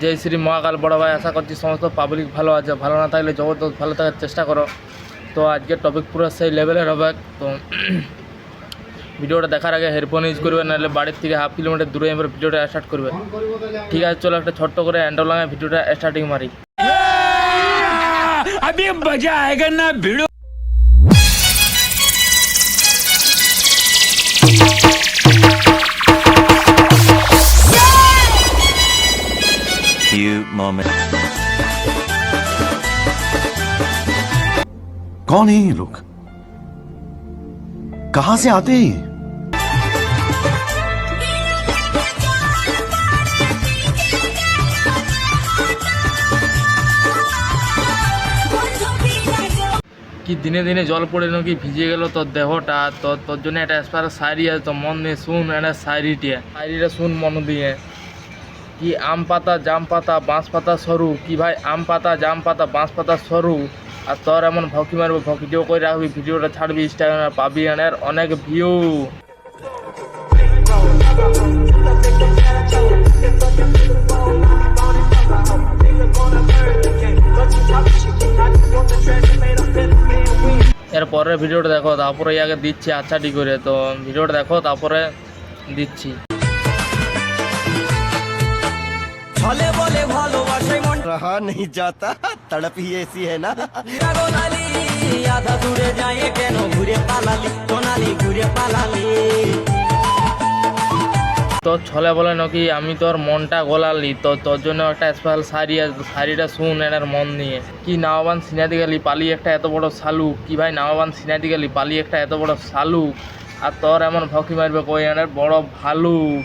জয় শ্রী মহাকাল বড় ভাই। আশা করছি সমস্ত পাবলিক ভালো আছে, ভালো না থাকলে জবরদস্ত ভালো থাকার চেষ্টা করো। তো আজকের টপিক পুরো সেই লেভেলের হবে। তো ভিডিওটা দেখার আগে হেডফোন ইউজ করবে, নাহলে বাড়ির থেকে হাফ কিলোমিটার দূরে এবার ভিডিওটা স্টার্ট করবে। ঠিক আছে, চলো একটা ছোট্ট করে হ্যান্ডল লাগায় ভিডিওটা স্টার্টিং মারি। अभी मजा आएगा ना भिड़ो। Few moments. कौन है ये लोग? कहां से आते हैं? কি দিনে দিনে জল পড়ে নাকি ভিজে গেল তোর দেহটা। তোর জন্য একটা স্পেশাল শায়রি আছে, তো মন দিয়ে শুন একটা শায়রিটা শুন মন দিয়ে। কি আম পাতা জাম পাতা বাঁশ পাতা সরু, কি ভাই আম পাতা জাম পাতা বাঁশ পাতা সরু। আর তোর এমন ভকি মারবো, ভিডিও করে রাখবি, ভিডিওটা ছাড়বি ইনস্টাগ্রামে, পাবি এর অনেক ভিউ। এরপরে ভিডিওটা দেখো, তারপরে আগে দিচ্ছি আচ্ছাটি করে। তো ভিডিওটা দেখো তারপরে দিচ্ছি। ছলে বলে ভালোবাসায় মন रहा नहीं जाता, तड़प ही ऐसी है ना। সোনালি আধা দূরে যায় কেন ঘুরে পালালি, সোনালি ঘুরে পালালি। তোর ছলে বলে নাকি আমি তোর মনটা গোলালি, তো তোর জন্য একটা স্পেশাল শাড়ি আছে, শাড়িটা শুন এনার মন নিয়ে। কি নাওবান সিনাতে গেলি পালি একটা এত বড় শালুক, কি ভাই নাওবান সিনাতে গেলি পালি একটা এত বড় শালুক। আর তোর এমন ভকি মারবে কই এনার বড় ভালুক।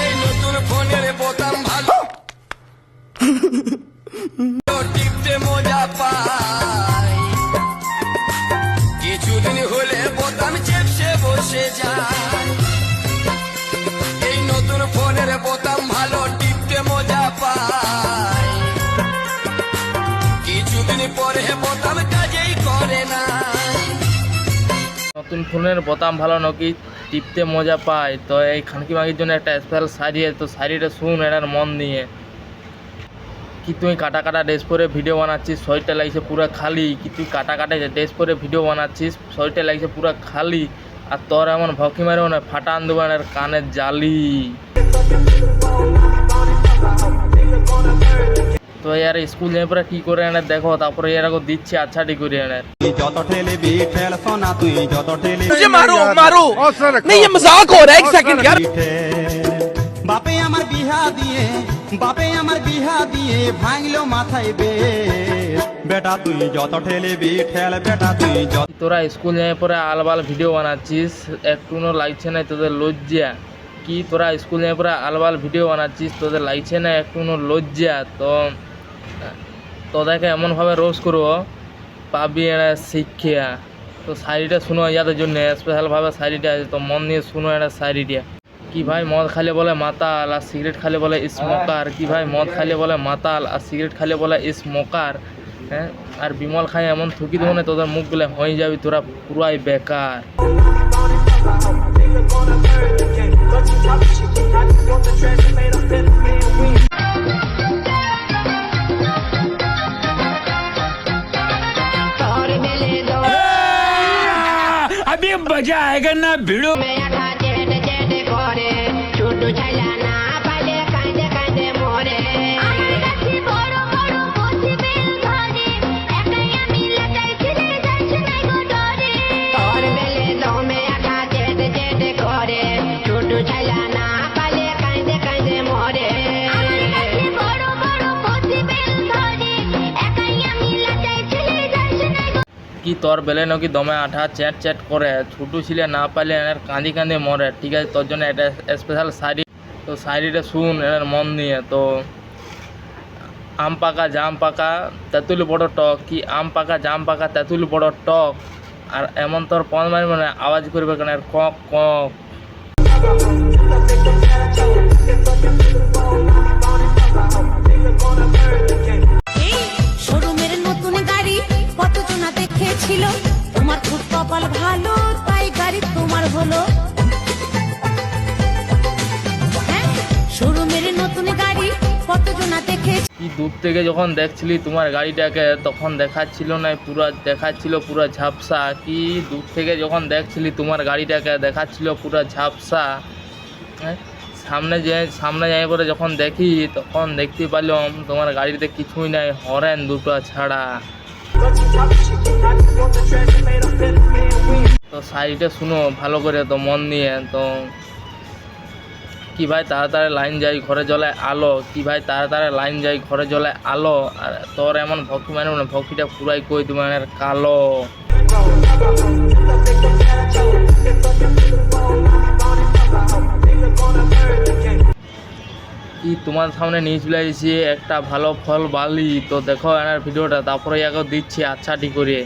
এই নতুন ফোনের বোতাম ভালো টিপতে মজা পাই, কিছুদিন হলে বোতাম চেপসে বসে যায়। এই নতুন ফোনের বোতাম ভালো টিপতে মজা পাই, কিছুদিন পরে বোতাম কাজেই করে না। নতুন ফোনের বোতাম ভালো নাকি টিপতে মজা পায়, তো এই খানকি মাগির জন্য একটা স্পেশাল শাড়ি আছে, তো শাড়িটা শুন এনার মন নিয়ে। কি তুই কাটা কাটা ড্রেস পরে ভিডিও বানাচ্ছিস, শরীরটা লাগছে পুরো খালি। কি তুই কাটা কাটা ড্রেস পরে ভিডিও বানাচ্ছিস, শরীরটা লাগছে পুরো খালি। আর তোর এমন ভকি মারো না ফাটান দেবানের কানের জালি। তো यार স্কুল যাই পরে কি করে এনে দেখো, তারপরে এরকম দিচ্ছে আচ্ছাটি করে এনে। যত ঠেলে বিঠেল সোনা তুই যত ঠেলে मुझे मारो मारो नहीं, ये मजाक हो रहा है। एक सेकंड यार। বাপে আমার বিহা দিয়ে, বাপে আমার বিহা দিয়ে ভাঙলো মাথায় বে। বেটা তুই যত ঠেলে বিঠেল, বেটা তুই যত। তোরা স্কুল যাই পরে আলবাল ভিডিও বানাচ্ছিস, একটুও লাগছে না তোদের লজ্জা। কি তোরা স্কুল যাই পরে আলবাল ভিডিও বানাচ্ছিস, তোদের লাগছে না একটুও লজ্জা। তো তোদেরকে এমনভাবে রোজ করবো পাবি একটা শিক্ষা। তো শাড়িটা শুনো ইয়াদের জন্য স্পেশালভাবে শাড়িটা আছে, তো মন দিয়ে শুনো একটা শাড়িটা। কি ভাই মদ খালে বলে মাতাল আর সিগারেট খালে বলে স্মোকার। কি ভাই মদ খালে বলে মাতাল আর সিগারেট খালে বলে স্মোকার। হ্যাঁ, আর বিমল খাই এমন থুকি দেবো না তোদের মুখগুলো হয়ে যাবি তোরা পুরাই বেকার। अभी मजा आएगा ना भिड़ो। কি তোর বেলে নাকি দমে আঠা চ্যাট চ্যাট করে, ছোটো ছিলে না পাইলে এনার কাঁদি কাঁদি মরে। ঠিক আছে, তোর জন্য একটা স্পেশাল শাড়ি, তো শাড়িটা শুন এনার মন নিয়ে। তো আম পাকা জাম পাকা তেঁতুল বড় টক, কি আম পাকা জাম পাকা তেঁতুল বড় টক। আর এমন তোর পন মারি মানে আওয়াজ করবে কেন কক কক। শোরুমের নতুন গাড়ি কতজনা দেখেছিল, তোমার খুব কপাল ভালো তাই গাড়ি তোমার হলো। কি দূর থেকে যখন দেখছিলি তোমার গাড়িটাকে তখন দেখাচ্ছিল না দেখাচ্ছিল পুরো ঝাপসা, কি দূর থেকে যখন দেখছিলি তোমার গাড়িটাকে দেখাচ্ছিল পুরো ঝাপসা। হ্যাঁ, সামনে যাই পরে যখন দেখি তখন দেখতে পারলাম তোমার গাড়িতে কিছুই নাই, হরেন দুটো ছাড়া। তো সাইডে শুনো ভালো করে তো মন দিয়ে, তো কি ভাই তাড়াতাড়ি লাইন যাই ঘরে জ্বলে আলো, কি ভাই তাড়াতাড়ি লাইন যাই ঘরে জ্বলে আলো। আর তোর এমন ভকি মানে না, ভকিটা পুরাই কই তোমার কালো। কি তোমার সামনে নিয়ে চলে এসেছি একটা ভালো ফল বালি, তো দেখো এনার ভিডিওটা, তারপরে আগে দিচ্ছি আচ্ছাটি করে।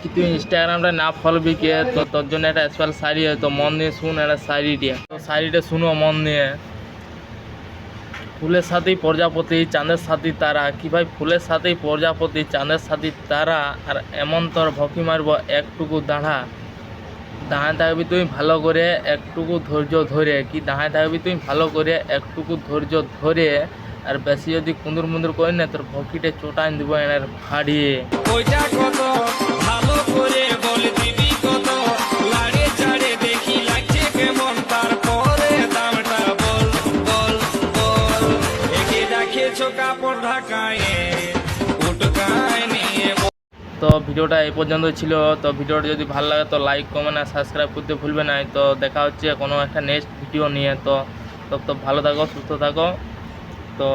কি তুই ইনস্টাগ্রামটা না ফলবি কে, তো তোর জন্য একটা স্পেশাল শাড়ি হয়, তো মন দিয়ে শুন একটা শাড়িটা, তো শাড়িটা শুনো মন দিয়ে। ফুলের সাথেই প্রজাপতি চাঁদের সাথে তারা, কি ভাই ফুলের সাথেই প্রজাপতি চাঁদের সাথে তারা, আর এমন তোর ভকি মারব একটুকু দাঁড়ায় থাকবি তুই ভালো করে একটুকু ধৈর্য ধরে, কি দাঁড়ায় থাকবি তুই ভালো করে একটুকু ধৈর্য ধরে, আর বেশি যদি কুঁদুর মুন্দুর করি না তোর ভকিটা চোটান দিব এনার ফাড়িয়ে। তো ভিডিওটা এই পর্যন্ত ছিল, তো ভিডিওটা যদি ভালো লাগে তো লাইক কমেন্ট আর সাবস্ক্রাইব করতে ভুলবে না। তো দেখা হচ্ছে কোনো একটা নেক্সট ভিডিও নিয়ে, তো ভালো থাকো সুস্থ থাকো। তো